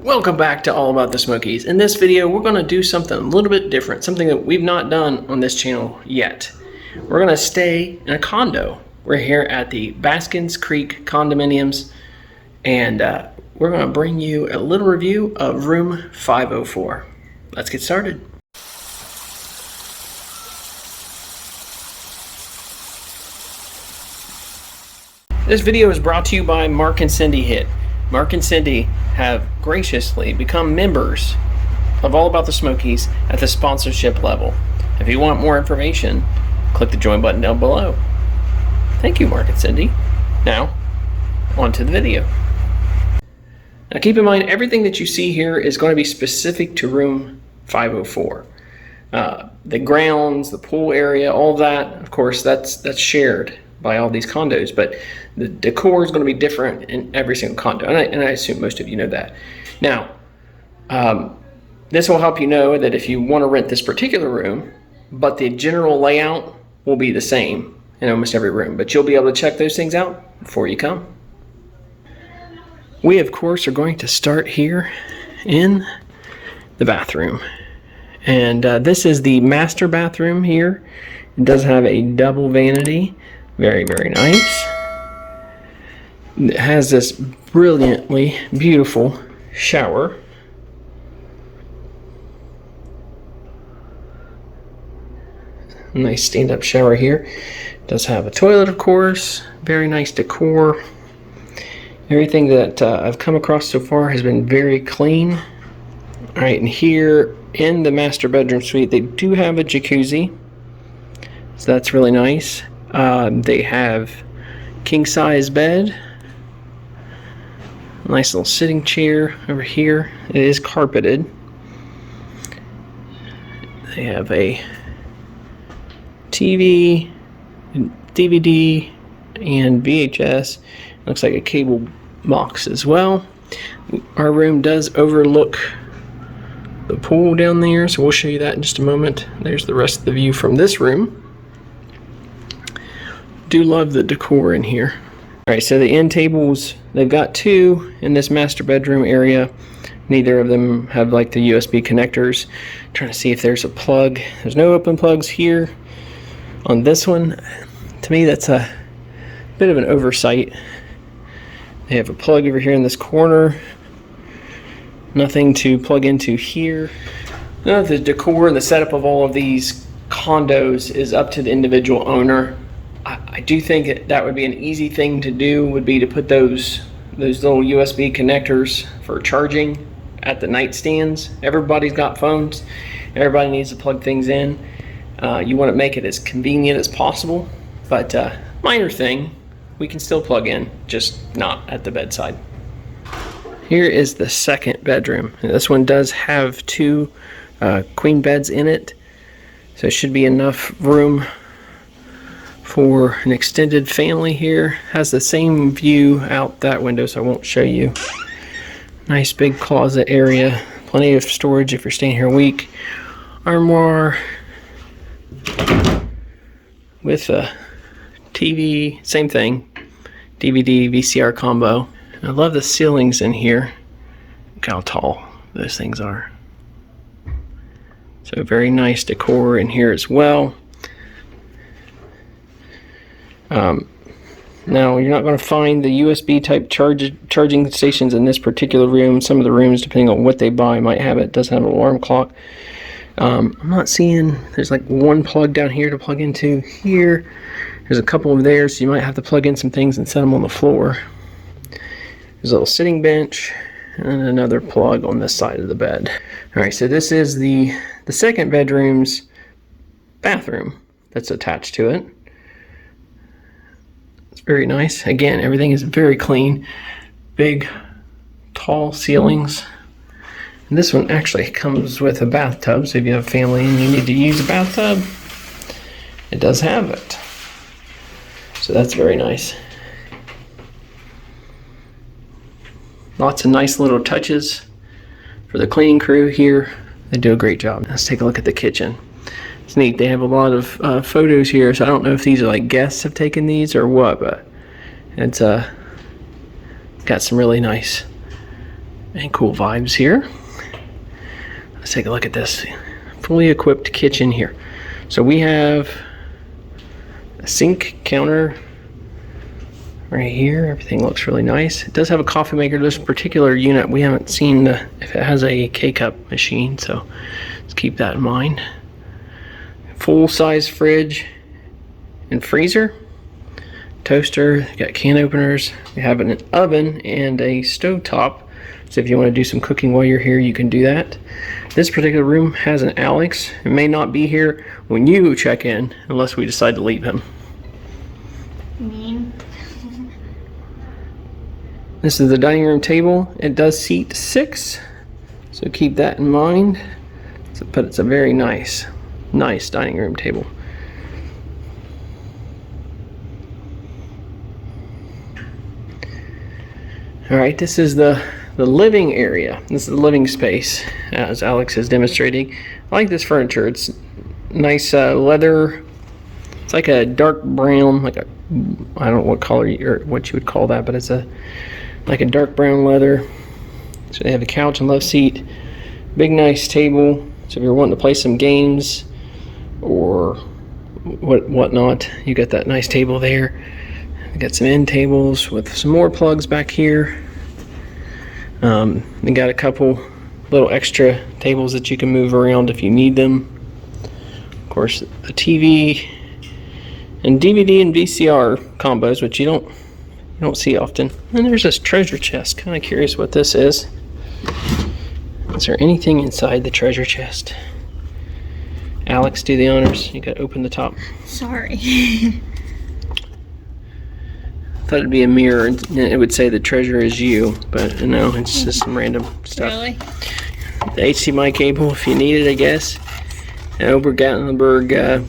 Welcome back to All About the Smokies. In this video, we're going to do something a little bit different, something that we've not done on this channel yet. We're going to stay in a condo. We're here at the Baskins Creek Condominiums, and we're going to bring you a little review of room 504. Let's get started. This video is brought to you by Mark and Cindy Hit. Mark and Cindy have graciously become members of All About the Smokies at the sponsorship level. If you want more information, click the join button down below. Thank you, Mark and Cindy. Now, on to the video. Now keep in mind, everything that you see here is going to be specific to room 504. The grounds, the pool area, all that, of course, that's shared by all these condos, but the decor is going to be different in every single condo, and I assume most of you know that. Now, this will help you know that if you want to rent this particular room, but the general layout will be the same in almost every room, but you'll be able to check those things out before you come. We, of course, are going to start here in the bathroom, and this is the master bathroom here. It does have a double vanity. Very, very nice. It has this brilliantly beautiful shower. Nice stand-up shower here. It does have a toilet, of course. Very nice decor. Everything that I've come across so far has been very clean. All right, and here in the master bedroom suite, they do have a jacuzzi. So that's really nice. They have king-size bed, nice little sitting chair over here. It is carpeted. They have a TV, DVD, and VHS. Looks like a cable box as well. Our room does overlook the pool down there, so we'll show you that in just a moment. There's the rest of the view from this room. Do love the decor in here. All right, so the end tables, they've got two in this master bedroom area. Neither of them have like the USB connectors. Trying to see if there's a plug. There's no open plugs here on this one. To me, that's a bit of an oversight. They have a plug over here in this corner. Nothing to plug into here. Now, the decor and the setup of all of these condos is up to the individual owner. I do think that would be an easy thing to do, would be to put those little USB connectors for charging at the nightstands. Everybody's got phones. Everybody needs to plug things in. You want to make it as convenient as possible, but minor thing, we can still plug in, just not at the bedside. Here is the second bedroom. This one does have two queen beds in it, so it should be enough room for an extended family here. Has the same view out that window, so I won't show you. Nice big closet area, plenty of storage if you're staying here a week. Armoire with a TV, same thing, DVD, VCR combo. I love the ceilings in here. Look how tall those things are. So very nice decor in here as well. Now, you're not going to find the USB type charging stations in this particular room. Some of the rooms, depending on what they buy, might have it. It does have an alarm clock. I'm not seeing, there's like one plug down here to plug into here. There's a couple of there, so you might have to plug in some things and set them on the floor. There's a little sitting bench and another plug on this side of the bed. All right, so this is the second bedroom's bathroom that's attached to it. Very nice. Again, everything is very clean. Big, tall ceilings. And this one actually comes with a bathtub, so if you have a family and you need to use a bathtub, it does have it. So that's very nice. Lots of nice little touches for the cleaning crew here. They do a great job. Let's take a look at the kitchen. It's neat. They have a lot of photos here, so I don't know if these are like guests have taken these or what, but it's got some really nice And cool vibes here. Let's take a look at this fully equipped kitchen here. So we have a sink counter right here. Everything looks really nice. It does have a coffee maker. This particular unit, we haven't seen if it has a K-cup machine, so let's keep that in mind. Full-size fridge and freezer. Toaster, got can openers. We have an oven and a stovetop. So if you want to do some cooking while you're here, you can do that. This particular room has an Alex. It may not be here when you check in, unless we decide to leave him. Mean. This is the dining room table. It does seat 6, so keep that in mind. But it's a very nice dining room table. All right, this is the living area. This is the living space, as Alex is demonstrating. I like this furniture. It's nice leather. It's like a dark brown, like a, I don't know what color or what you would call that, but it's like a dark brown leather. So they have a couch and love seat, big nice table. So if you're wanting to play some games or whatnot, you got that nice table there. We got some end tables with some more plugs back here. We got a couple little extra tables that you can move around if you need them. Of course, the TV and DVD and VCR combos, which you don't see often. And there's this treasure chest. Kind of curious what this is. Is there anything inside the treasure chest? Alex, do the honors. You got to open the top. Sorry. Thought it'd be a mirror and it would say the treasure is you, but no, it's just some random stuff. Really? The HDMI cable if you need it, I guess. An over Gatlinburg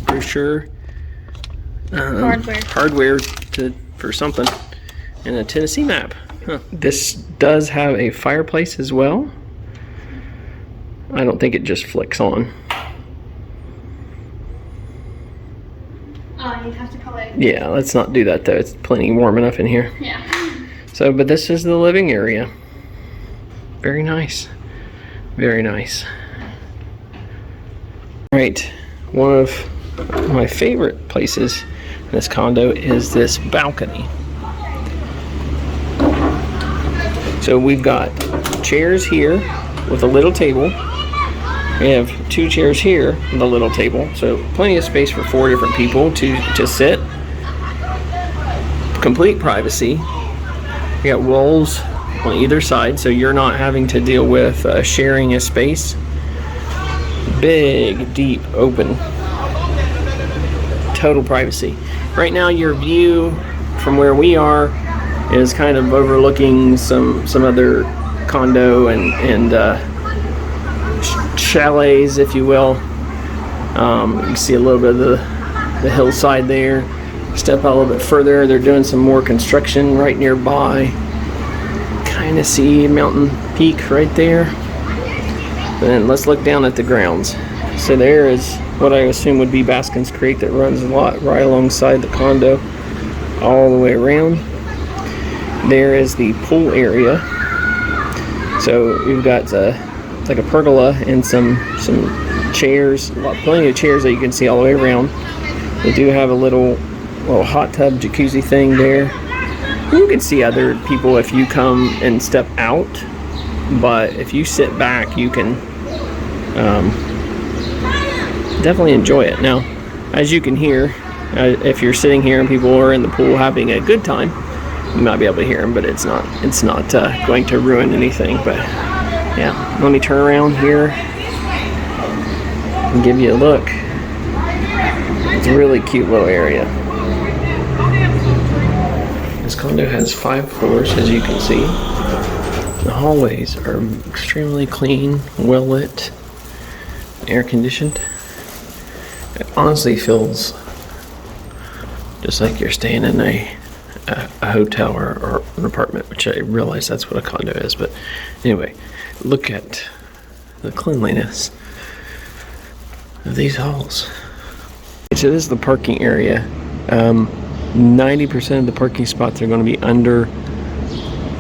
brochure. Hardware for something. And a Tennessee map. Huh. This does have a fireplace as well. I don't think it just flicks on. You'd have to call it. Yeah, let's not do that though. It's plenty warm enough in here. Yeah. So, but this is the living area. Very nice. Very nice. All right, one of my favorite places in this condo is this balcony. So we've got chairs here with a little table. We have 2 chairs here with a little table, so plenty of space for 4 different people to sit. Complete privacy. We got walls on either side, so you're not having to deal with sharing a space. Big, deep, open, total privacy. Right now, your view from where we are is kind of overlooking some other condo and chalets, if you will. You can see a little bit of the hillside there. Step out a little bit further, they're doing some more construction right nearby. Kind of see Mountain Peak right there. Then let's look down at the grounds. So there is what I assume would be Baskins Creek that runs a lot right alongside the condo all the way around. There is the pool area. So we've got like a pergola and some chairs, plenty of chairs that you can see all the way around. They do have a little hot tub jacuzzi thing there. You can see other people if you come and step out, but if you sit back, you can definitely enjoy it. Now, as you can hear, if you're sitting here and people are in the pool having a good time, you might be able to hear them, but it's not going to ruin anything. But yeah, let me turn around here and give you a look. It's a really cute little area. This condo has 5 floors, as you can see. The hallways are extremely clean, well lit, air conditioned. It honestly feels just like you're staying in a hotel or an apartment, which I realize that's what a condo is. But anyway, look at the cleanliness of these halls. So this is the parking area. 90% of the parking spots are going to be under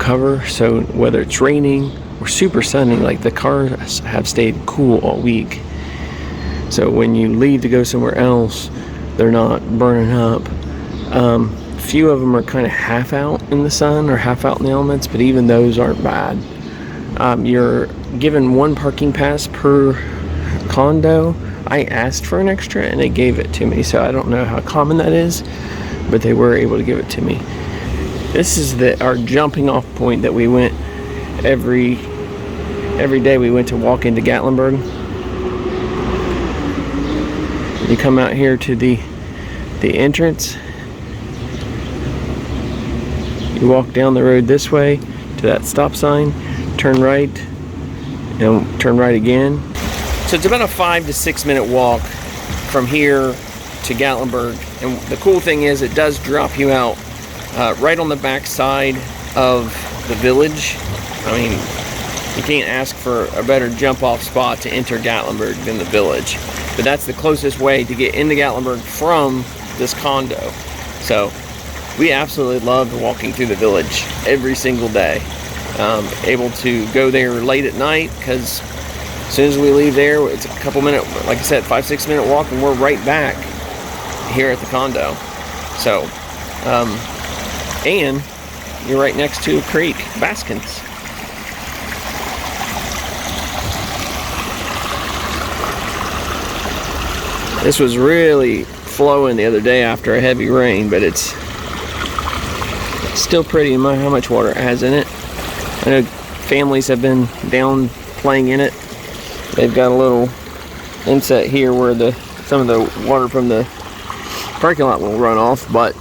cover, so whether it's raining or super sunny, like the cars have stayed cool all week. So when you leave to go somewhere else, they're not burning up. Few of them are kind of half out in the sun or half out in the elements, but even those aren't bad. You're given one parking pass per condo. I asked for an extra and they gave it to me, so I don't know how common that is, but they were able to give it to me. This is our jumping off point that we went every day. We went to walk into Gatlinburg. You come out here to the entrance. You walk down the road this way to that stop sign, turn right, and turn right again. So it's about a 5 to 6 minute walk from here to Gatlinburg. And the cool thing is it does drop you out right on the back side of the village. I mean, you can't ask for a better jump off spot to enter Gatlinburg than the village. But that's the closest way to get into Gatlinburg from this condo. So we absolutely loved walking through the village every single day. Able to go there late at night, because as soon as we leave there, it's a couple minute, like I said, 5-6 minute walk, and we're right back here at the condo. So, and you're right next to a creek, Baskins. This was really flowing the other day after a heavy rain, but it's still pretty. How much water it has in it. I know families have been down playing in it. They've got a little inset here where some of the water from the parking lot will run off, but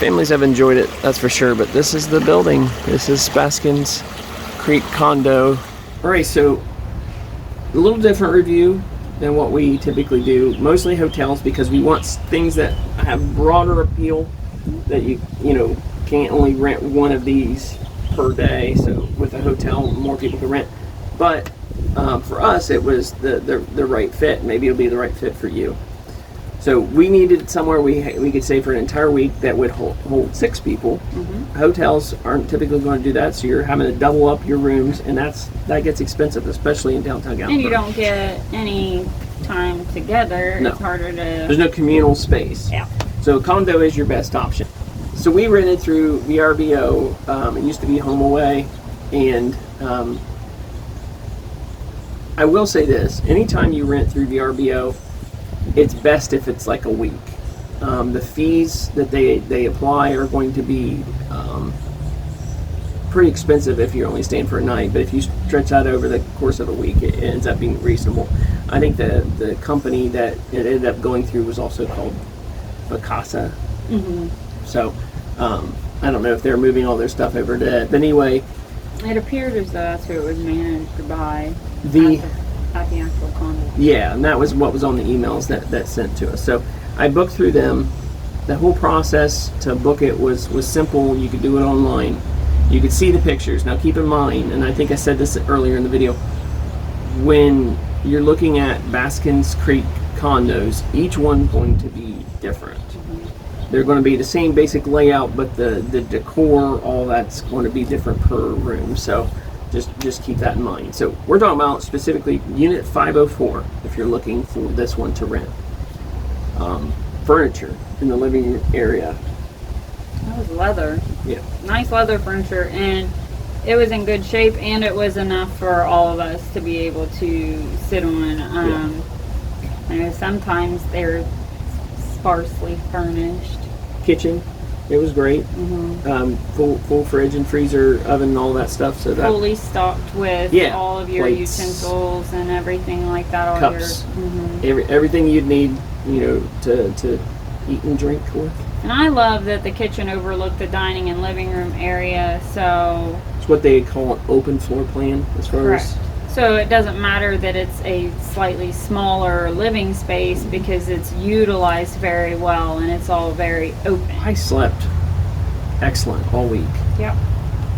families have enjoyed it, that's for sure. But this is the building. This is Baskins Creek Condo. Alright, so a little different review than what we typically do. Mostly hotels, because we want things that have broader appeal, that you know can't only rent one of these per day. So with a hotel, more people can rent. But for us, it was the right fit. Maybe it'll be the right fit for you. So we needed somewhere we could stay for an entire week that would hold 6 people. Mm-hmm. Hotels aren't typically going to do that, so you're having to double up your rooms, and that gets expensive, especially in downtown Gatlinburg. And you don't get any time together. No. It's harder to... There's no communal space. Yeah. So a condo is your best option. So we rented through VRBO. It used to be HomeAway, and I will say this: anytime you rent through VRBO, it's best if it's like a week. The fees that they apply are going to be pretty expensive if you're only staying for a night, but if you stretch that over the course of a week, it ends up being reasonable. I think the company that it ended up going through was also called Vacasa. Mm-hmm. So I don't know if they're moving all their stuff over to that. But anyway, it appeared as though that's who it was managed by at the actual condo. Yeah, and that was what was on the emails that sent to us. So I booked through them. The whole process to book it was simple. You could do it online. You could see the pictures. Now keep in mind, and I think I said this earlier in the video, when you're looking at Baskins Creek condos, each one's going to be different. Mm-hmm. They're going to be the same basic layout, but the decor, all that's going to be different per room. So just keep that in mind. So we're talking about specifically Unit 504 if you're looking for this one to rent. Furniture in the living room area. That was leather. Yeah. Nice leather furniture, and it was in good shape, and it was enough for all of us to be able to sit on. I know sometimes they're sparsely furnished. Kitchen, it was great. Mm-hmm. Full fridge and freezer, oven, and all that stuff. So that fully stocked with all of your plates, utensils and everything like that. All cups, your, everything you'd need, to eat and drink with. And I love that the kitchen overlooked the dining and living room area, so it's what they call an open floor plan, as far as. So it doesn't matter that it's a slightly smaller living space, because it's utilized very well and it's all very open. I slept excellent all week. Yep.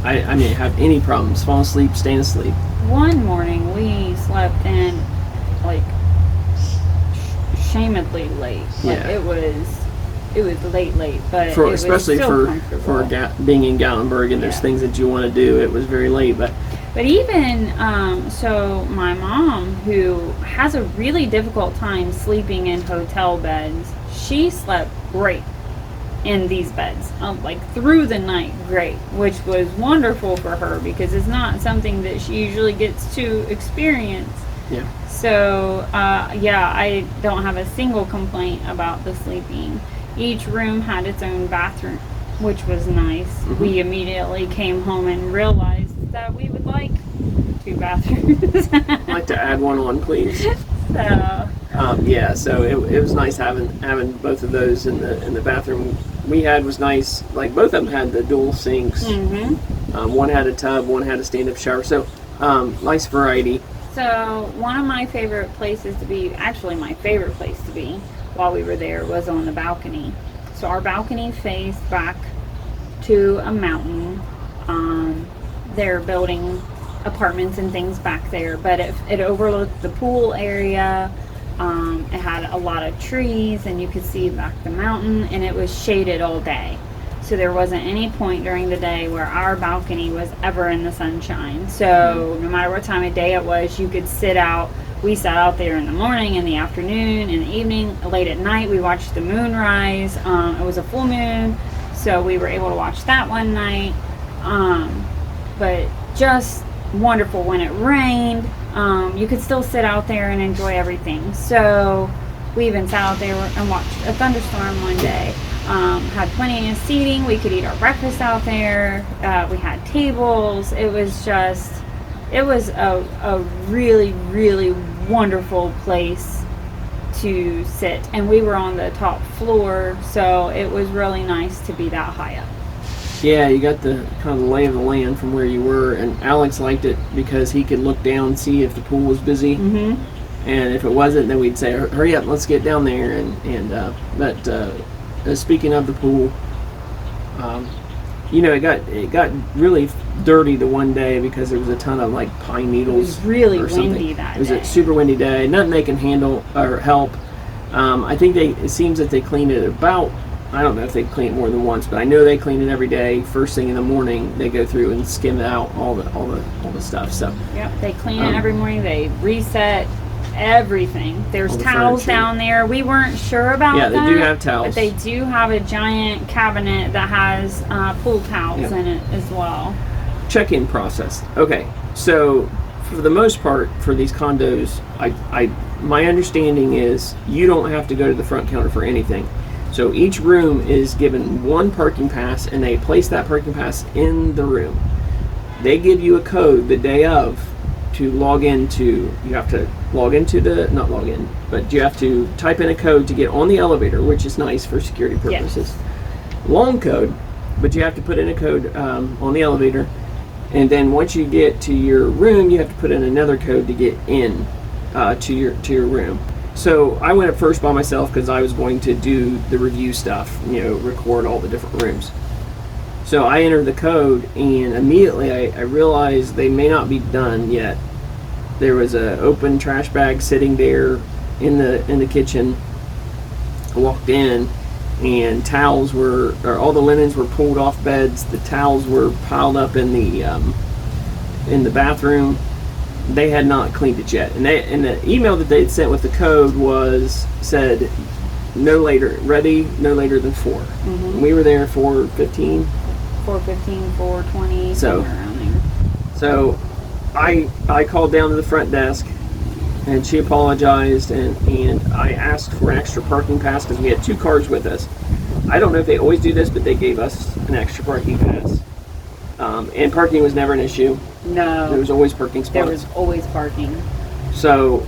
I didn't have any problems falling asleep, staying asleep. One morning we slept in like shamedly late. Like it was late, but it was especially still for comfortable. being in Gatlinburg and there's Yeah. things that you want to do. It was very late, but even so, my mom, who has a really difficult time sleeping in hotel beds, she slept great in these beds, like through the night, great, which was wonderful for her because it's not something that she usually gets to experience. yeah. So, yeah, I don't have a single complaint about the sleeping. Each room had its own bathroom, which was nice. Mm-hmm. We immediately came home and realized that we would like 2 bathrooms. I'd like to add one on, please. So, Yeah, so it was nice having both of those in the bathroom we had was nice. Like both of them had the dual sinks. mm-hmm. One had a tub, one had a stand-up shower. So nice variety. So one of my favorite places to be, actually my favorite place to be while we were there, was on the balcony. So our balcony faced back to a mountain. They're building apartments and things back there, but it overlooked the pool area. It had a lot of trees and you could see back the mountain, and it was shaded all day. So there wasn't any point during the day where our balcony was ever in the sunshine. So no matter what time of day it was, you could sit out. We sat out there in the morning, in the afternoon, in the evening, late at night. We watched the moon rise. It was a full moon, so we were able to watch that one night. But just wonderful. When it rained, you could still sit out there and enjoy everything. So we even sat out there and watched a thunderstorm one day. Had plenty of seating. We could eat our breakfast out there. We had tables. It was a really, really wonderful place to sit. And we were on the top floor, so it was really nice to be that high up. Yeah, you got the kind of the lay of the land from where you were, and Alex liked it because he could look down, see if the pool was busy, and if it wasn't, then we'd say, "Hurry up, let's get down there." But speaking of the pool, it got really dirty the one day because there was a ton of like pine needles. It was really or something. windy that day. It was a super windy day. Nothing they can handle or help. I think it seems that they cleaned it about. I don't know if they clean it more than once, but I know they clean it every day. First thing in the morning, they go through and skim out all the stuff. So yep, they clean it every morning. They reset everything. There's towels furniture down there. We weren't sure about that. Yeah, they do have towels. But they do have a giant cabinet that has pool towels in it as well. Check-in process. Okay, so for the most part, for these condos, my understanding is you don't have to go to the front counter for anything. So each room is given one parking pass, and they place that parking pass in the room. They give you a code the day of to log into. You have to log into not log in, but you have to type in a code to get on the elevator, which is nice for security purposes. Yes. Long code, but you have to put in a code on the elevator, and then once you get to your room, you have to put in another code to get in to your room. So I went up first by myself because I was going to do the review stuff, record all the different rooms. So I entered the code, and immediately I realized they may not be done yet. There was an open trash bag sitting there in the kitchen. I walked in, and all the linens were pulled off beds. The towels were piled up in the bathroom. They had not cleaned it yet, and the email that they had sent with the code said no later than 4. And we were there 4:15, 4:20, somewhere around there. So I called down to the front desk, and she apologized, and I asked for an extra parking pass because we had 2 cars with us. I don't know if they always do this, but they gave us an extra parking pass. And parking was never an issue. No. There was always parking spots. There was always parking. So.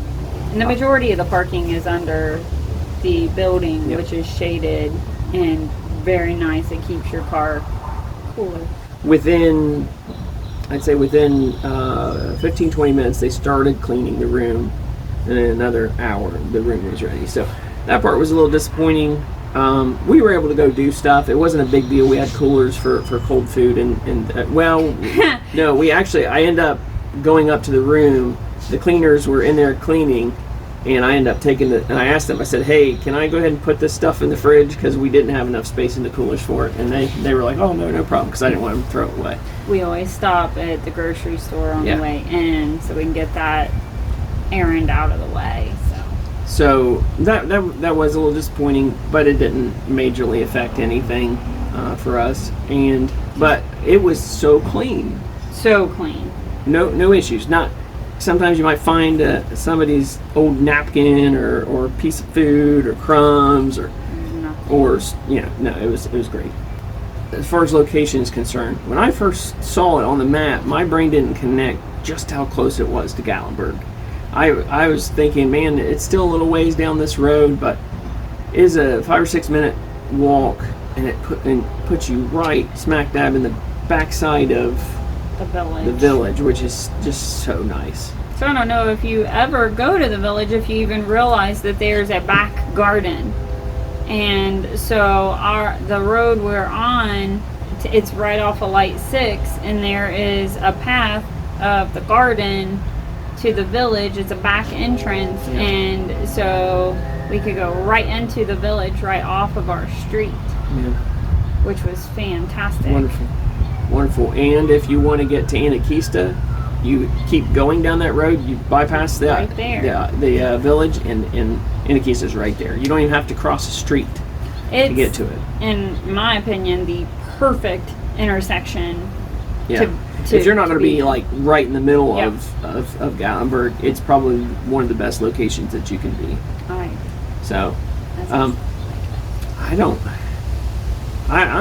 And the majority of the parking is under the building, which is shaded and very nice. It keeps your car cooler. Within 15-20 minutes, they started cleaning the room, and in another hour, the room was ready. So that part was a little disappointing. We were able to go do stuff. It wasn't a big deal. We had coolers for cold food, I ended up going up to the room. The cleaners were in there cleaning, And I ended up taking and I asked them, I said, hey, can I go ahead and put this stuff in the fridge? Because we didn't have enough space in the coolers for it. And they were like, oh, no problem, because I didn't want them to throw it away. We always stop at the grocery store on the way in so we can get that errand out of the way. So that was a little disappointing, but it didn't majorly affect anything for us. But it was so clean. So clean. No issues. Not. Sometimes you might find somebody's old napkin or piece of food or crumbs or it was great. As far as location is concerned, when I first saw it on the map, my brain didn't connect just how close it was to Gatlinburg. I was thinking, man, it's still a little ways down this road, but it is a 5 or 6 minute walk, and it puts you right smack dab in the backside of the village, which is just so nice. So I don't know if you ever go to the village, if you even realize that there's a back garden. And so the road we're on, it's right off of Light 6, and there is a path of the garden to the village. It's a back entrance, and so we could go right into the village right off of our street, which was fantastic. Wonderful. And if you want to get to Anakeesta, you keep going down that road, you bypass the village, and Anakeesta's right there. You don't even have to cross the street to get to it. In my opinion, the perfect intersection if you're not going to be like right in the middle of Gatlinburg, it's probably one of the best locations that you can be. So I'm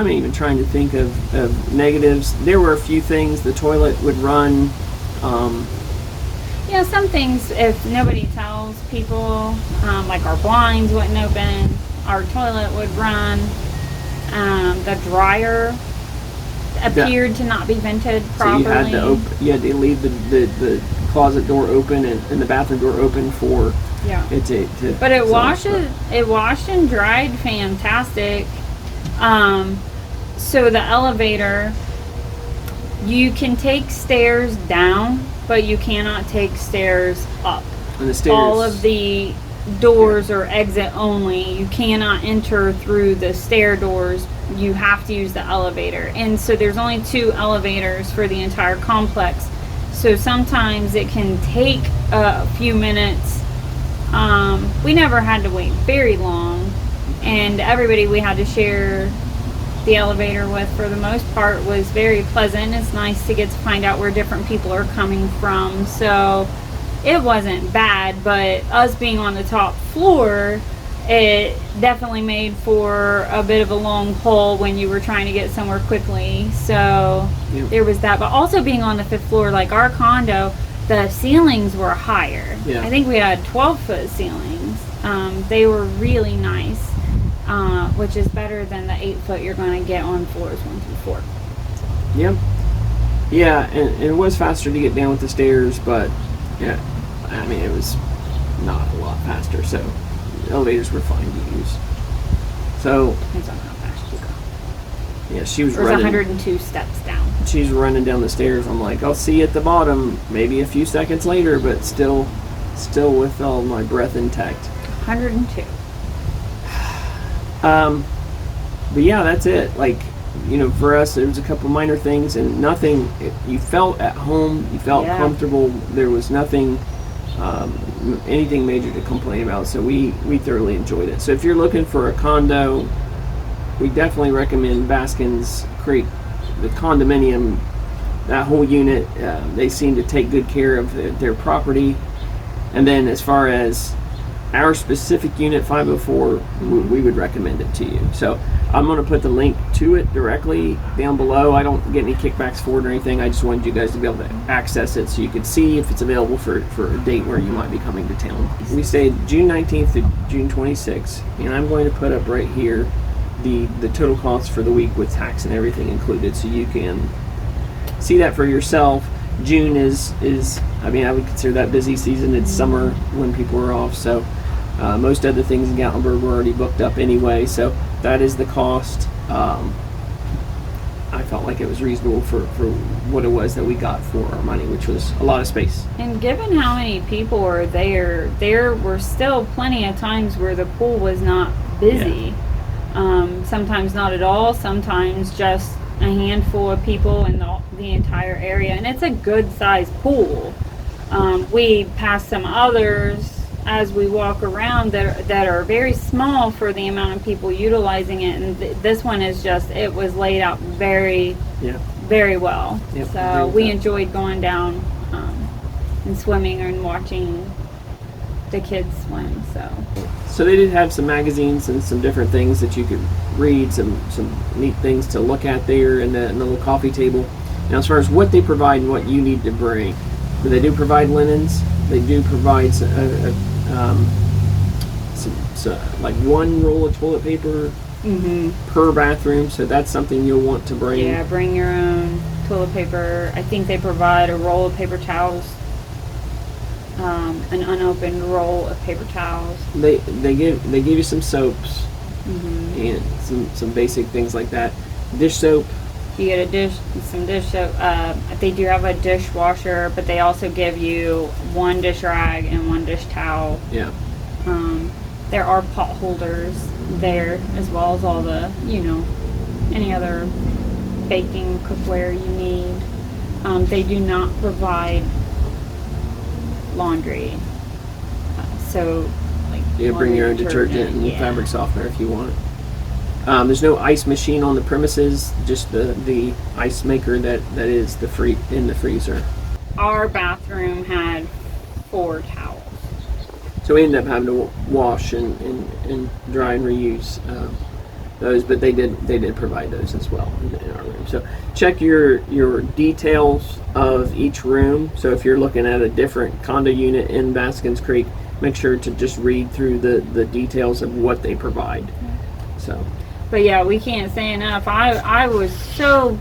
even trying to think of negatives. There were a few things. The toilet would run. Some things, if nobody tells people, like our blinds wouldn't open, our toilet would run, the dryer appeared to not be vented properly. So you had to leave the closet door open and the bathroom door open for it to but it washed and dried fantastic. So the elevator, you can take stairs down, but you cannot take stairs up. And the stairs, all of the doors are exit only. You cannot enter through the stair doors. You have to use the elevator. And so there's only 2 elevators for the entire complex. So sometimes it can take a few minutes. We never had to wait very long. And everybody we had to share the elevator with, for the most part, was very pleasant. It's nice to get to find out where different people are coming from. So it wasn't bad, but us being on the top floor, it definitely made for a bit of a long pull when you were trying to get somewhere quickly. So there was that. But also being on the 5th floor, like our condo, the ceilings were higher. I think we had 12-foot ceilings. They were really nice, which is better than the 8-foot you're going to get on floors 1 through 4. And it was faster to get down with the stairs, but I mean, it was not a lot faster, so the elevators were fine to use. So depends on how fast you go. Yeah, she was There's running. 102 steps down. She's running down the stairs. I'm like, I'll see you at the bottom, maybe a few seconds later, but still with all my breath intact. 102. But yeah, that's it. Like, for us, there was a couple minor things and nothing. You felt at home. You felt comfortable. There was nothing, anything major to complain about. So we thoroughly enjoyed it. So if you're looking for a condo, we definitely recommend Baskins Creek, the condominium, that whole unit. They seem to take good care of their property. And then as far as our specific unit, 504, we would recommend it to you. So I'm going to put the link to it directly down below. I don't get any kickbacks for it or anything. I just wanted you guys to be able to access it so you could see if it's available for a date where you might be coming to town. We stayed June 19th to June 26th, and I'm going to put up right here the total cost for the week with tax and everything included, so you can see that for yourself. June is I mean, I would consider that busy season. It's summer when people are off, so most other things in Gatlinburg were already booked up anyway, so that is the cost. I felt like it was reasonable for what it was that we got for our money, which was a lot of space. And given how many people were there were still plenty of times where the pool was not busy. Sometimes not at all, sometimes just a handful of people in the entire area, and it's a good sized pool. We pass some others as we walk around that are very small for the amount of people utilizing it, and this one is just, it was laid out very very well. So we enjoyed going down and swimming and watching the kids swim. So they did have some magazines and some different things that you could read, some neat things to look at there in the little coffee table. Now, as far as what they provide and what you need to bring, they do provide linens. They do provide like one roll of toilet paper per bathroom, so that's something you'll want to bring. Yeah, bring your own toilet paper. I think they provide a roll of paper towels, an unopened roll of paper towels. They give you some soaps and some basic things like that. Dish soap. You get some dish soap. They do have a dishwasher, but they also give you one dish rag and one dish towel. Yeah. There are pot holders there, as well as all the, any other baking cookware you need. They do not provide laundry. So, like, you bring your own detergent and fabric softener if you want. There's no ice machine on the premises, just the ice maker that is in the freezer. Our bathroom had 4 towels. So we ended up having to wash and dry and reuse those, but they did provide those as well in our room. So check your details of each room. So if you're looking at a different condo unit in Baskins Creek, make sure to just read through the details of what they provide. So. But yeah, we can't say enough. I was so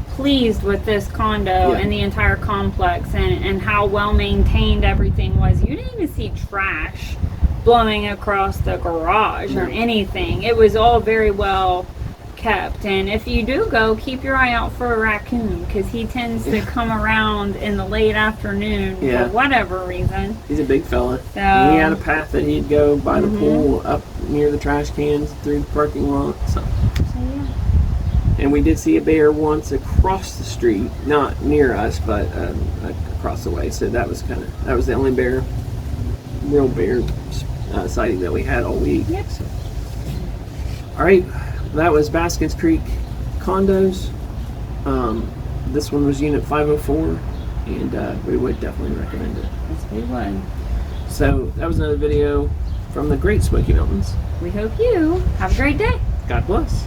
pleased with this condo and the entire complex, and how well maintained everything was. You didn't even see trash blowing across the garage or anything. It was all very well kept. And if you do go, keep your eye out for a raccoon, because he tends to come around in the late afternoon for whatever reason. He's a big fella. So, he had a path that he'd go by the pool, up near the trash cans, through the parking lot. So yeah. And we did see a bear once across the street, not near us, but across the way. So that was the only real bear sighting that we had all week. Yep. So. All right, that was Baskins Creek Condos. This one was Unit 504, and we would definitely recommend it. Yes, we would. So that was another video from the Great Smoky Mountains. We hope you have a great day. God bless.